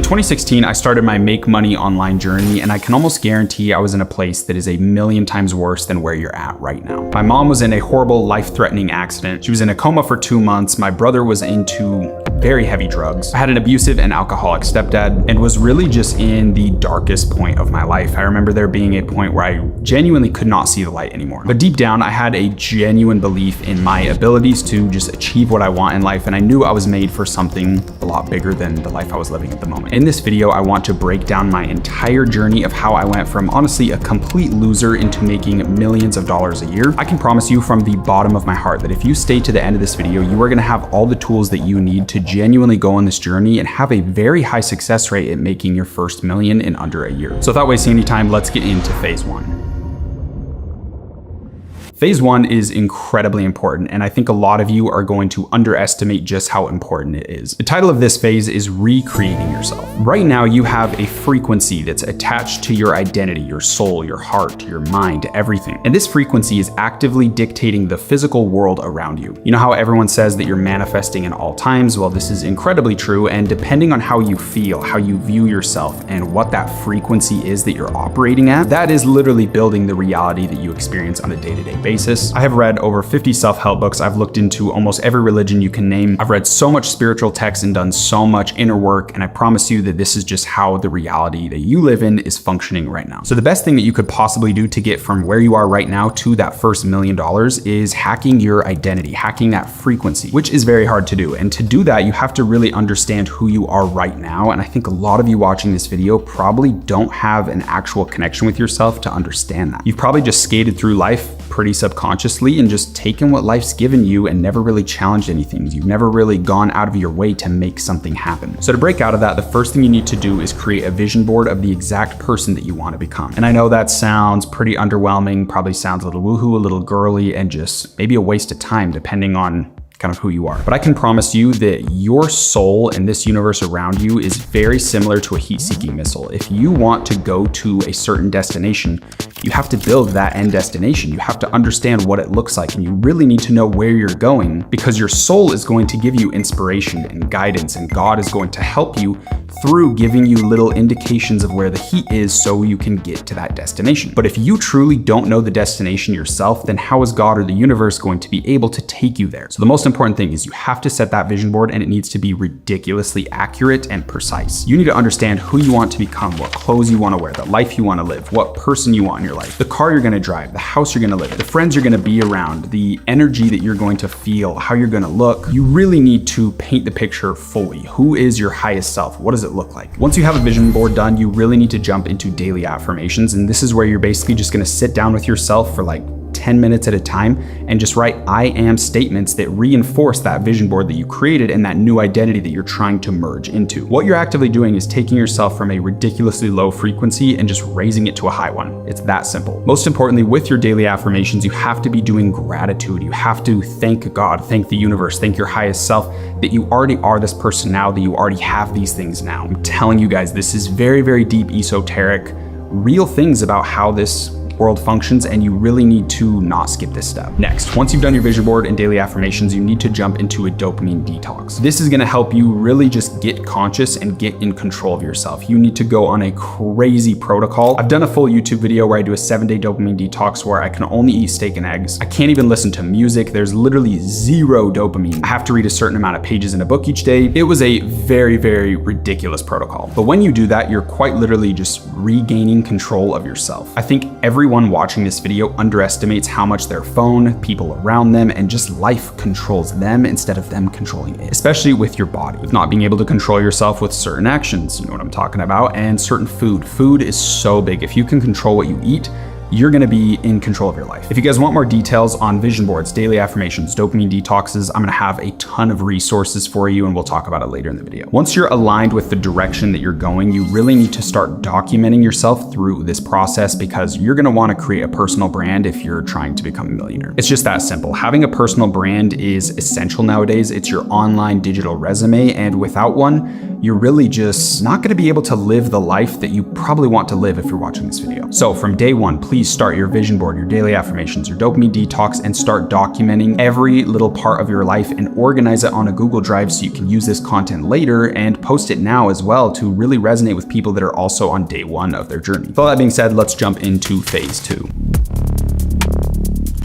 2016, I started my make money online journey, and I can almost guarantee I was in a place that is a million times worse than where you're at right now. My mom was in a horrible, life-threatening accident. She was in a coma for 2 months. My brother was into very heavy drugs. I had an abusive and alcoholic stepdad and was really just in the darkest point of my life. I remember there being a point where I genuinely could not see the light anymore. But deep down, I had a genuine belief in my abilities to just achieve what I want in life, and I knew I was made for something a lot bigger than the life I was living at the moment. In this video, I want to break down my entire journey of how I went from honestly a complete loser into making millions of dollars a year. I can promise you from the bottom of my heart that if you stay to the end of this video, you are gonna have all the tools that you need to genuinely go on this journey and have a very high success rate at making your first million in under a year. So without wasting any time, let's get into phase one. Phase one is incredibly important, and I think a lot of you are going to underestimate just how important it is. The title of this phase is Recreating Yourself. Right now, you have a frequency that's attached to your identity, your soul, your heart, your mind, everything. And this frequency is actively dictating the physical world around you. You know how everyone says that you're manifesting in all times? Well, this is incredibly true, and depending on how you feel, how you view yourself, and what that frequency is that you're operating at, that is literally building the reality that you experience on a day-to-day basis. I have read over 50 self-help books. I've looked into almost every religion you can name. I've read so much spiritual text and done so much inner work, and I promise you that this is just how the reality that you live in is functioning right now. So the best thing that you could possibly do to get from where you are right now to that first $1 million is hacking your identity, hacking that frequency, which is very hard to do. And to do that, you have to really understand who you are right now. And I think a lot of you watching this video probably don't have an actual connection with yourself to understand that. You've probably just skated through life pretty subconsciously and just taken what life's given you and never really challenged anything. You've never really gone out of your way to make something happen. So to break out of that, the first thing you need to do is create a vision board of the exact person that you want to become. And I know that sounds pretty underwhelming, probably sounds a little woohoo, a little girly, and just maybe a waste of time depending on kind of who you are. But I can promise you that your soul and this universe around you is very similar to a heat-seeking missile. If you want to go to a certain destination, you have to build that end destination. You have to understand what it looks like, and you really need to know where you're going, because your soul is going to give you inspiration and guidance, and God is going to help you through giving you little indications of where the heat is so you can get to that destination. But if you truly don't know the destination yourself, then how is God or the universe going to be able to take you there? So the most important thing is you have to set that vision board, and it needs to be ridiculously accurate and precise. You need to understand who you want to become, what clothes you want to wear, the life you want to live, what person you want in your life, the car you're going to drive, the house you're going to live in, the friends you're going to be around, the energy that you're going to feel, how you're going to look. You really need to paint the picture fully. Who is your highest self? What does it look like? Once you have a vision board done, you really need to jump into daily affirmations. And this is where you're basically just going to sit down with yourself for like 10 minutes at a time and just write I am statements that reinforce that vision board that you created and that new identity that you're trying to merge into. What you're actively doing is taking yourself from a ridiculously low frequency and just raising it to a high one. It's that simple. Most importantly, with your daily affirmations, you have to be doing gratitude. You have to thank God, thank the universe, thank your highest self that you already are this person now, that you already have these things now. I'm telling you guys, this is very, very deep, esoteric, real things about how this world functions, and you really need to not skip this step. Next, once you've done your vision board and daily affirmations, you need to jump into a dopamine detox. This is gonna help you really just get conscious and get in control of yourself. You need to go on a crazy protocol. I've done a full YouTube video where I do a 7-day dopamine detox where I can only eat steak and eggs. I can't even listen to music. There's literally zero dopamine. I have to read a certain amount of pages in a book each day. It was a very, very ridiculous protocol. But when you do that, you're quite literally just regaining control of yourself. I think everyone watching this video underestimates how much their phone, people around them, and just life controls them instead of them controlling it, especially with your body, with not being able to control yourself with certain actions, you know what I'm talking about, and certain food. Food is so big. If you can control what you eat, you're gonna be in control of your life. If you guys want more details on vision boards, daily affirmations, dopamine detoxes, I'm gonna have a ton of resources for you, and we'll talk about it later in the video. Once you're aligned with the direction that you're going, you really need to start documenting yourself through this process, because you're gonna wanna create a personal brand if you're trying to become a millionaire. It's just that simple. Having a personal brand is essential nowadays. It's your online digital resume, and without one, you're really just not gonna be able to live the life that you probably want to live if you're watching this video. So from day one, please please start your vision board, your daily affirmations, your dopamine detox, and start documenting every little part of your life and organize it on a Google Drive so you can use this content later and post it now as well to really resonate with people that are also on day one of their journey. With all that being said, let's jump into phase 2.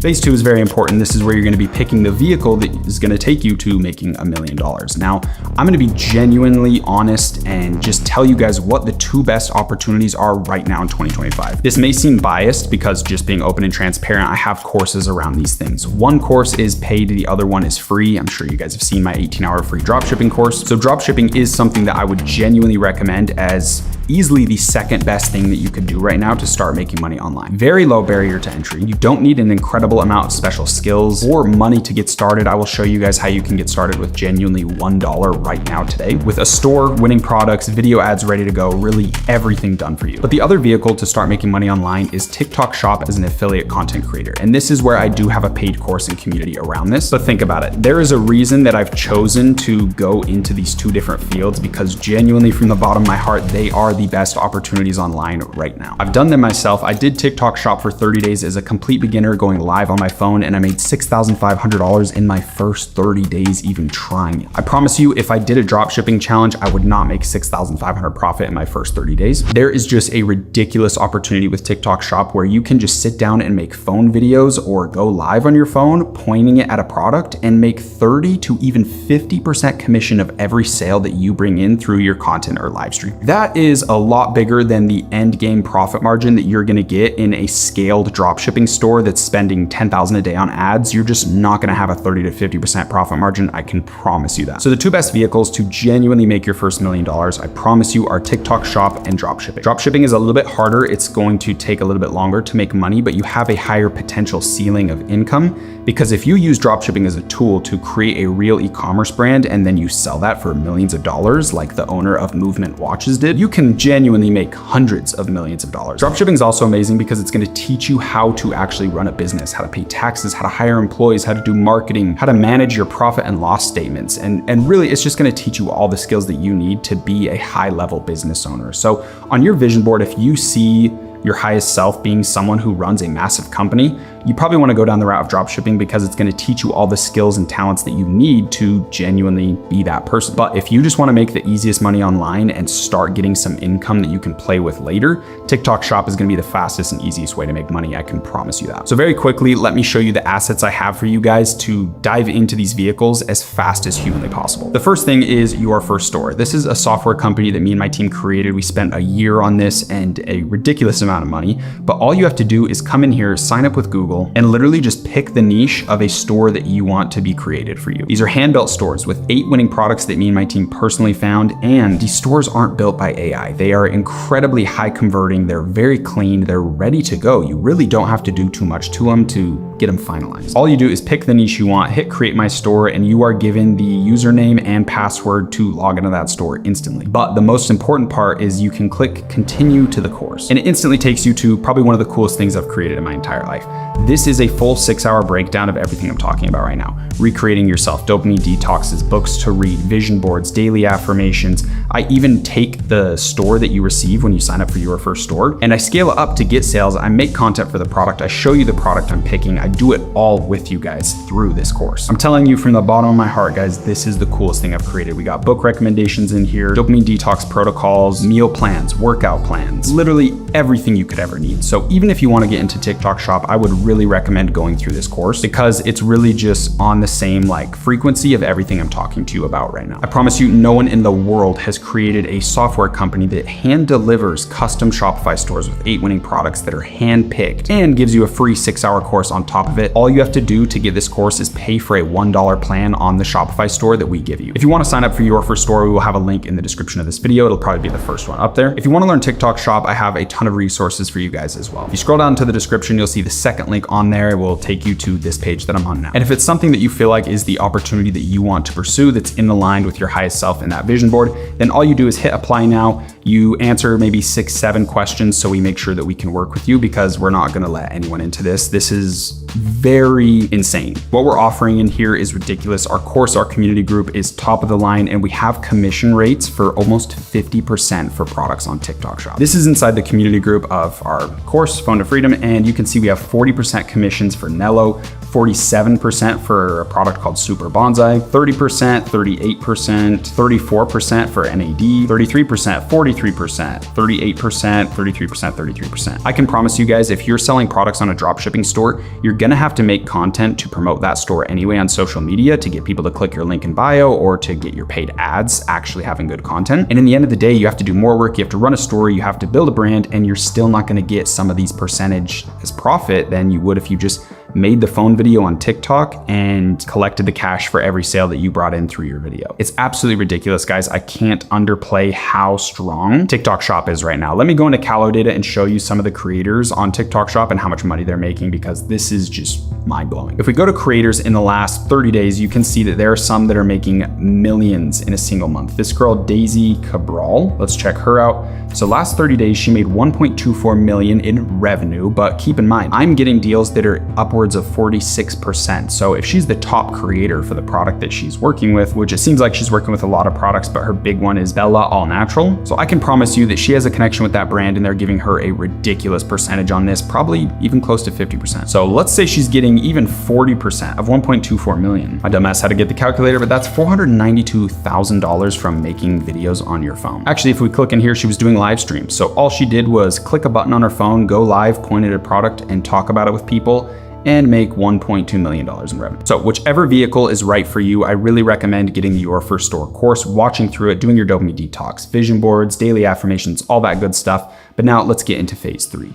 Phase 2 is very important. This is where you're gonna be picking the vehicle that is gonna take you to making $1 million. Now, I'm gonna be genuinely honest and just tell you guys what the 2 best opportunities are right now in 2025. This may seem biased because just being open and transparent, I have courses around these things. One course is paid, the other one is free. I'm sure you guys have seen my 18-hour free dropshipping course. So dropshipping is something that I would genuinely recommend as easily the second best thing that you could do right now to start making money online. Very low barrier to entry. You don't need an incredible amount of special skills or money to get started. I will show you guys how you can get started with genuinely $1 right now today with a store, winning products, video ads ready to go, really everything done for you. But the other vehicle to start making money online is TikTok Shop as an affiliate content creator. And this is where I do have a paid course and community around this. But think about it. There is a reason that I've chosen to go into these 2 different fields because genuinely from the bottom of my heart, they are the best opportunities online right now. I've done them myself. I did TikTok Shop for 30 days as a complete beginner going live on my phone, and I made $6,500 in my first 30 days even trying it. I promise you, if I did a dropshipping challenge, I would not make $6,500 profit in my first 30 days. There is just a ridiculous opportunity with TikTok Shop where you can just sit down and make phone videos or go live on your phone, pointing it at a product and make 30 to even 50% commission of every sale that you bring in through your content or live stream. That is a lot bigger than the end game profit margin that you're gonna get in a scaled dropshipping store that's spending $10,000 a day on ads. You're just not gonna have a 30 to 50% profit margin. I can promise you that. So the 2 best vehicles to genuinely make your first $1 million, I promise you, are TikTok Shop and dropshipping. Dropshipping is a little bit harder. It's going to take a little bit longer to make money, but you have a higher potential ceiling of income because if you use dropshipping as a tool to create a real e-commerce brand and then you sell that for millions of dollars like the owner of Movement Watches did, you can genuinely make hundreds of millions of dollars. Dropshipping is also amazing because it's going to teach you how to actually run a business, how to pay taxes, how to hire employees, how to do marketing, how to manage your profit and loss statements. And really, it's just going to teach you all the skills that you need to be a high-level business owner. So on your vision board, if you see your highest self being someone who runs a massive company, you probably want to go down the route of dropshipping because it's going to teach you all the skills and talents that you need to genuinely be that person. But if you just want to make the easiest money online and start getting some income that you can play with later, TikTok Shop is going to be the fastest and easiest way to make money. I can promise you that. So very quickly, let me show you the assets I have for you guys to dive into these vehicles as fast as humanly possible. The first thing is Your First Store. This is a software company that me and my team created. We spent a year on this and a ridiculous amount of money, but all you have to do is come in here, sign up with Google, and literally just pick the niche of a store that you want to be created for you. These are hand-built stores with 8 winning products that me and my team personally found, and these stores aren't built by AI. They are incredibly high converting, they're very clean, they're ready to go. You really don't have to do too much to them to get them finalized. All you do is pick the niche you want, hit create my store, and you are given the username and password to log into that store instantly. But the most important part is you can click continue to the course, and it instantly takes you to probably one of the coolest things I've created in my entire life. This is a full 6-hour breakdown of everything I'm talking about right now. Recreating yourself, dopamine detoxes, books to read, vision boards, daily affirmations. I even take the store that you receive when you sign up for Your First Store and I scale it up to get sales. I make content for the product. I show you the product I'm picking. I do it all with you guys through this course. I'm telling you from the bottom of my heart, guys, this is the coolest thing I've created. We got book recommendations in here, dopamine detox protocols, meal plans, workout plans, literally everything you could ever need. So even if you want to get into TikTok Shop, I would really recommend going through this course because it's really just on the same frequency of everything I'm talking to you about right now. I promise you, no one in the world has created a software company that hand delivers custom Shopify stores with 8 winning products that are hand picked and gives you a free 6-hour course on top of it. All you have to do to get this course is pay for a $1 plan on the Shopify store that we give you. If you want to sign up for Your First Store, we will have a link in the description of this video. It'll probably be the first one up there. If you want to learn TikTok Shop, I have a ton of resources for you guys as well. If you scroll down to the description, you'll see the second link link on there. It will take you to this page that I'm on now. And if it's something that you feel like is the opportunity that you want to pursue that's in aligned with your highest self in that vision board, then all you do is hit apply now. You answer maybe 6, 7 questions so we make sure that we can work with you, because we're not gonna let anyone into this. This is very insane. What we're offering in here is ridiculous. Our course, our community group is top of the line, and we have commission rates for almost 50% for products on TikTok Shop. This is inside the community group of our course, Phone to Freedom, and you can see we have 40% commissions for Nello, 47% for a product called Super Bonsai, 30%, 38%, 34% for NAD, 33%, 43%, 38%, 33%, 33%. I can promise you guys, if you're selling products on a dropshipping store, you're gonna have to make content to promote that store anyway on social media to get people to click your link in bio or to get your paid ads actually having good content. And in the end of the day, you have to do more work, you have to run a store, you have to build a brand, and you're still not gonna get some of these percentage as profit than you would if you just made the phone video on TikTok and collected the cash for every sale that you brought in through your video. It's absolutely ridiculous, guys. I can't underplay how strong TikTok Shop is right now. Let me go into CaloData and show you some of the creators on TikTok Shop and how much money they're making, because this is just mind-blowing. If we go to creators in the last 30 days, you can see that there are some that are making millions in a single month. This girl, Daisy Cabral, let's check her out. So last 30 days, she made 1.24 million in revenue, but keep in mind, I'm getting deals that are upwards of 46%. So if she's the top creator for the product that she's working with, which it seems like she's working with a lot of products, but her big one is Bella All Natural. So I can promise you that she has a connection with that brand, and they're giving her a ridiculous percentage on this, probably even close to 50%. So let's say she's getting even 40% of 1.24 million. My dumbass had to get the calculator, but that's $492,000 from making videos on your phone. Actually, if we click in here, she was doing live streams. So all she did was click a button on her phone, go live, point at a product, and talk about it with people, and make $1.2 million in revenue. So whichever vehicle is right for you, I really recommend getting the Your First Store course, watching through it, doing your dopamine detox, vision boards, daily affirmations, all that good stuff. But now let's get into phase 3.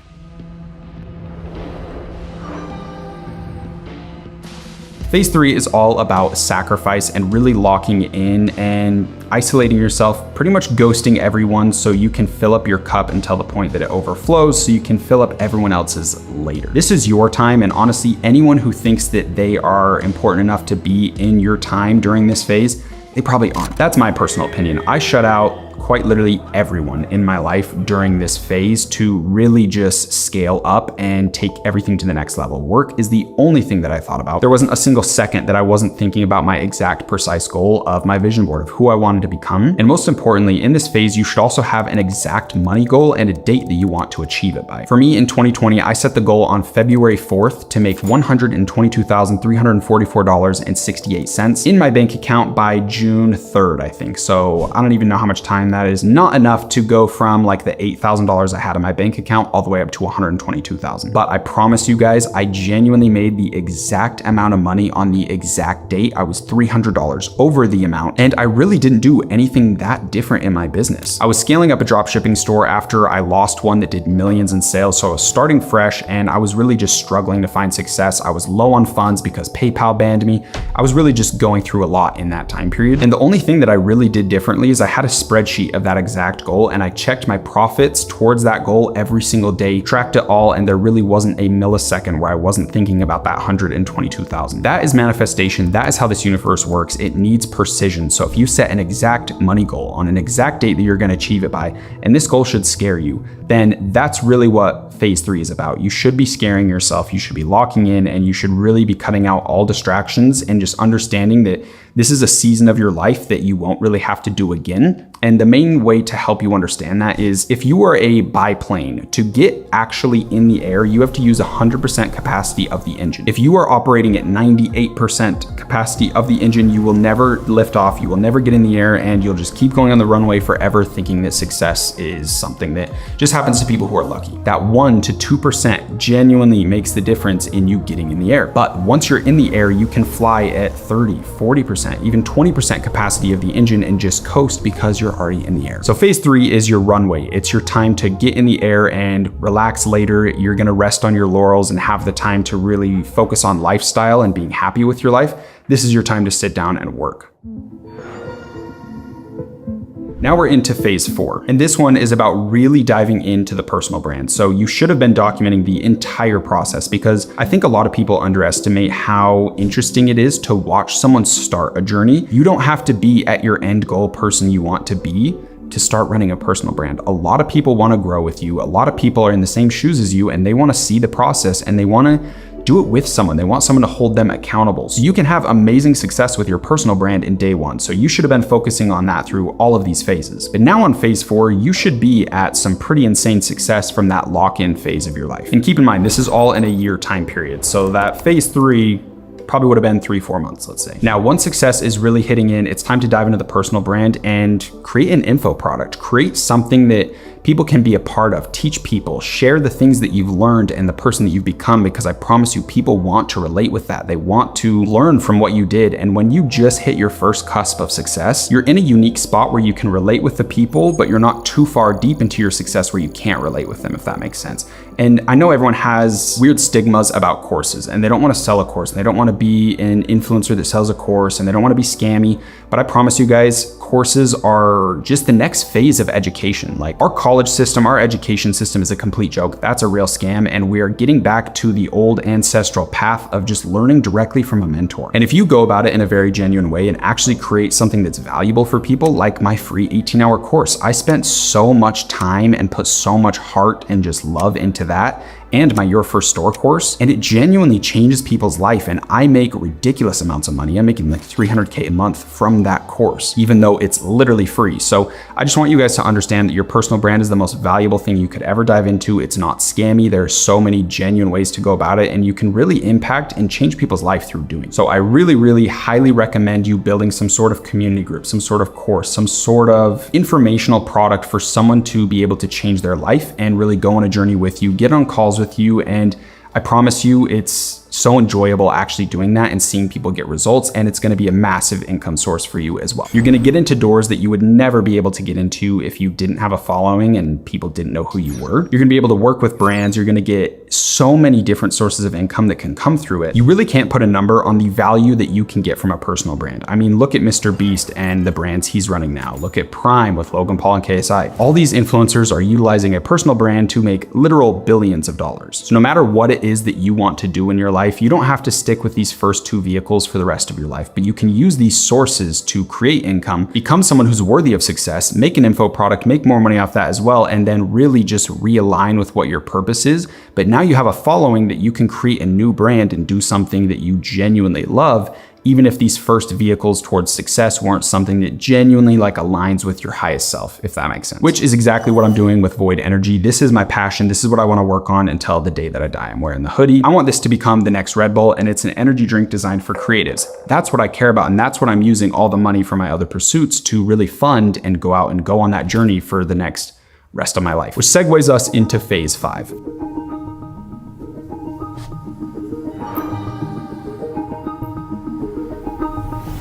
Phase 3 is all about sacrifice and really locking in and isolating yourself, pretty much ghosting everyone so you can fill up your cup until the point that it overflows so you can fill up everyone else's later. This is your time, and honestly, anyone who thinks that they are important enough to be in your time during this phase, they probably aren't. That's my personal opinion. I shut out quite literally everyone in my life during this phase to really just scale up and take everything to the next level. Work is the only thing that I thought about. There wasn't a single second that I wasn't thinking about my exact precise goal of my vision board of who I wanted to become. And most importantly, in this phase, you should also have an exact money goal and a date that you want to achieve it by. For me in 2020, I set the goal on February 4th to make $122,344.68 in my bank account by June 3rd, I think. So I don't even know how much time that is. Not enough to go from like the $8,000 I had in my bank account all the way up to $122,000. But I promise you guys, I genuinely made the exact amount of money on the exact date. I was $300 over the amount, and I really didn't do anything that different in my business. I was scaling up a dropshipping store after I lost one that did millions in sales. So I was starting fresh, and I was really just struggling to find success. I was low on funds because PayPal banned me. I was really just going through a lot in that time period. And the only thing that I really did differently is I had a spreadsheet of that exact goal, and I checked my profits towards that goal every single day, tracked it all, and there really wasn't a millisecond where I wasn't thinking about that 122,000. That is manifestation. That is how this universe works. It needs precision. So if you set an exact money goal on an exact date that you're going to achieve it by, and this goal should scare you, then that's really what phase 3 is about. You should be scaring yourself. You should be locking in, and you should really be cutting out all distractions and just understanding that this is a season of your life that you won't really have to do again. And the main way to help you understand that is if you are a biplane, to get actually in the air, you have to use 100% capacity of the engine. If you are operating at 98% capacity of the engine, you will never lift off, you will never get in the air, and you'll just keep going on the runway forever thinking that success is something that just happens to people who are lucky. That 1 to 2% genuinely makes the difference in you getting in the air. But once you're in the air, you can fly at 30, 40%, even 20% capacity of the engine and just coast because you're already in the air. So phase 3 is your runway. It's your time to get in the air and relax later. You're gonna rest on your laurels and have the time to really focus on lifestyle and being happy with your life. This is your time to sit down and work. Now we're into phase 4, and this one is about really diving into the personal brand. So you should have been documenting the entire process, because I think a lot of people underestimate how interesting it is to watch someone start a journey. You don't have to be at your end goal person you want to be to start running a personal brand. A lot of people want to grow with you. A lot of people are in the same shoes as you, and they want to see the process, and they want to do it with someone. They want someone to hold them accountable. So you can have amazing success with your personal brand in day 1. So you should have been focusing on that through all of these phases. But now on phase 4, you should be at some pretty insane success from that lock-in phase of your life. And keep in mind, this is all in a year time period. So that phase 3 probably would have been 3-4 months, let's say. Now, once success is really hitting in, it's time to dive into the personal brand and create an info product. Create something that people can be a part of, teach people, share the things that you've learned and the person that you've become, because I promise you, people want to relate with that. They want to learn from what you did. And when you just hit your first cusp of success, you're in a unique spot where you can relate with the people, but you're not too far deep into your success where you can't relate with them, if that makes sense. And I know everyone has weird stigmas about courses, and they don't want to sell a course, and they don't want to be an influencer that sells a course, and they don't want to be scammy. But I promise you guys, courses are just the next phase of education. Like, our college system, our education system is a complete joke. That's a real scam. And we are getting back to the old ancestral path of just learning directly from a mentor. And if you go about it in a very genuine way and actually create something that's valuable for people, like my free 18-hour course, I spent so much time and put so much heart and just love into that, and my Your First Store course, and it genuinely changes people's life. And I make ridiculous amounts of money. I'm making like $300K a month from that course, even though it's literally free. So I just want you guys to understand that your personal brand is the most valuable thing you could ever dive into. It's not scammy. There are so many genuine ways to go about it, and you can really impact and change people's life through doing. So I really, really highly recommend you building some sort of community group, some sort of course, some sort of informational product for someone to be able to change their life and really go on a journey with you, get on calls with you. And I promise you, it's so enjoyable actually doing that and seeing people get results, and it's going to be a massive income source for you as well. You're going to get into doors that you would never be able to get into if you didn't have a following and people didn't know who you were. You're going to be able to work with brands. You're going to get so many different sources of income that can come through it. You really can't put a number on the value that you can get from a personal brand. I mean, look at Mr. Beast and the brands he's running now. Look at Prime with Logan Paul and KSI. All these influencers are utilizing a personal brand to make literal billions of dollars. So no matter what it is that you want to do in your life, you don't have to stick with these first 2 vehicles for the rest of your life, but you can use these sources to create income, become someone who's worthy of success, make an info product, make more money off that as well, and then really just realign with what your purpose is. But now you have a following that you can create a new brand and do something that you genuinely love, even if these first vehicles towards success weren't something that genuinely like aligns with your highest self, if that makes sense. Which is exactly what I'm doing with Void Energy. This is my passion. This is what I want to work on until the day that I die. I'm wearing the hoodie. I want this to become the next Red Bull, and it's an energy drink designed for creatives. That's what I care about, and that's what I'm using all the money from my other pursuits to really fund and go out and go on that journey for the next rest of my life, which segues us into phase 5.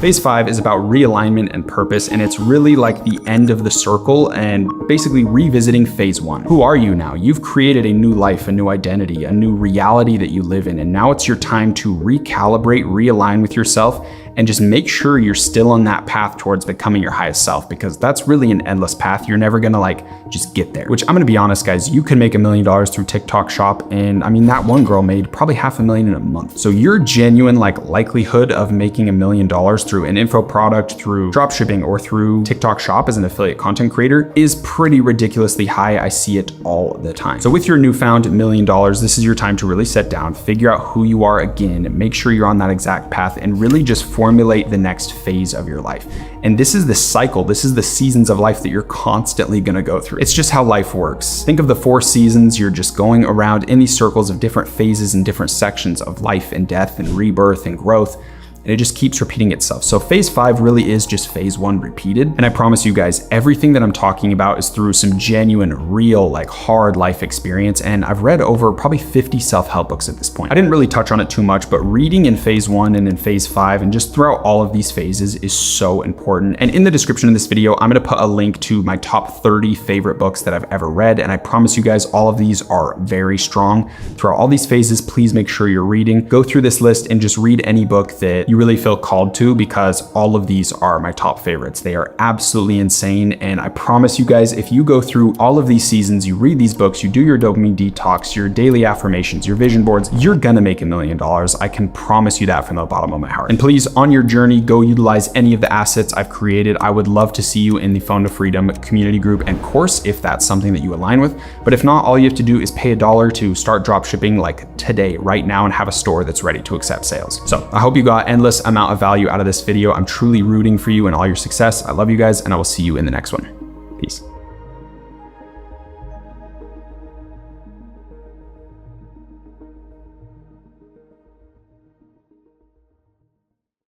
Phase 5 is about realignment and purpose, and it's really like the end of the circle and basically revisiting phase 1. Who are you now? You've created a new life, a new identity, a new reality that you live in, and now it's your time to recalibrate, realign with yourself, and just make sure you're still on that path towards becoming your highest self, because that's really an endless path. You're never gonna like just get there, which I'm gonna be honest, guys, you can make $1 million through TikTok Shop. And I mean, that one girl made probably $500,000 in a month. So your genuine like likelihood of making $1 million through an info product, through dropshipping, or through TikTok Shop as an affiliate content creator is pretty ridiculously high. I see it all the time. So with your newfound $1 million, this is your time to really sit down, figure out who you are again, make sure you're on that exact path, and really just formulate the next phase of your life. And this is the cycle, this is the seasons of life that you're constantly gonna go through. It's just how life works. Think of the 4 seasons. You're just going around in these circles of different phases and different sections of life and death and rebirth and growth. And it just keeps repeating itself. So phase 5 really is just phase 1 repeated. And I promise you guys, everything that I'm talking about is through some genuine, real, like hard life experience. And I've read over probably 50 self-help books at this point. I didn't really touch on it too much, but reading in phase 1 and in phase 5 and just throughout all of these phases is so important. And in the description of this video, I'm gonna put a link to my top 30 favorite books that I've ever read. And I promise you guys, all of these are very strong. Throughout all these phases, please make sure you're reading. Go through this list and just read any book that you you really feel called to, because all of these are my top favorites. They are absolutely insane. And I promise you guys, if you go through all of these seasons, you read these books, you do your dopamine detox, your daily affirmations, your vision boards, you're gonna make $1 million. I can promise you that from the bottom of my heart. And please, on your journey, go utilize any of the assets I've created. I would love to see you in the Phone to Freedom community group and course if that's something that you align with. But if not, all you have to do is pay $1 to start drop shipping like today, right now, and have a store that's ready to accept sales. So I hope you got endless amount of value out of this video. I'm truly rooting for you and all your success. I love you guys, and I will see you in the next one. Peace.